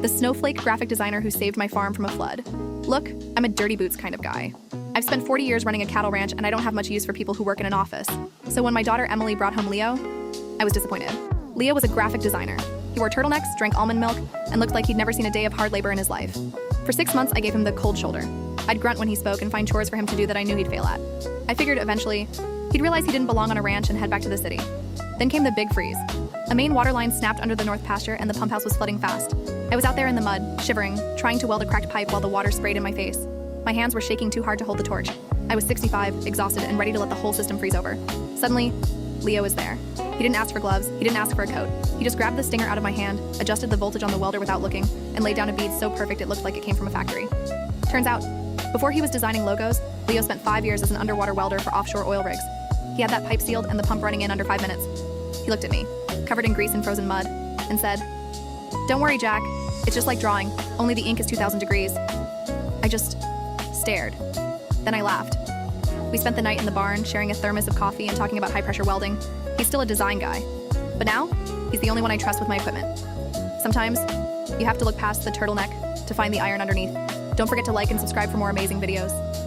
the Snowflake graphic designer who saved my farm from a flood. Look, I'm a dirty boots kind of guy. I've spent 40 years running a cattle ranch and I don't have much use for people who work in an office. So when my daughter Emily brought home Leo, I was disappointed. Leo was a graphic designer. He wore turtlenecks, drank almond milk, and looked like he'd never seen a day of hard labor in his life. For 6 months, I gave him the cold shoulder. I'd grunt when he spoke and find chores for him to do that I knew he'd fail at. I figured eventually, he'd realize he didn't belong on a ranch and head back to the city. Then came the big freeze. A main water line snapped under the north pasture and the pump house was flooding fast. I was out there in the mud, shivering, trying to weld a cracked pipe while the water sprayed in my face. My hands were shaking too hard to hold the torch. I was 65, exhausted, and ready to let the whole system freeze over. Suddenly, Leo was there. He didn't ask for gloves, he didn't ask for a coat. He just grabbed the stinger out of my hand, adjusted the voltage on the welder without looking, and laid down a bead so perfect it looked like it came from a factory. Turns out, before he was designing logos, Leo spent 5 years as an underwater welder for offshore oil rigs. He had that pipe sealed and the pump running in under 5 minutes. He looked at me, covered in grease and frozen mud, and said, "Don't worry, Jack. It's just like drawing, only the ink is 2,000 degrees. I just stared. Then I laughed. We spent the night in the barn, sharing a thermos of coffee and talking about high-pressure welding. He's still a design guy. But now, he's the only one I trust with my equipment. Sometimes, you have to look past the turtleneck to find the iron underneath. Don't forget to like and subscribe for more amazing videos.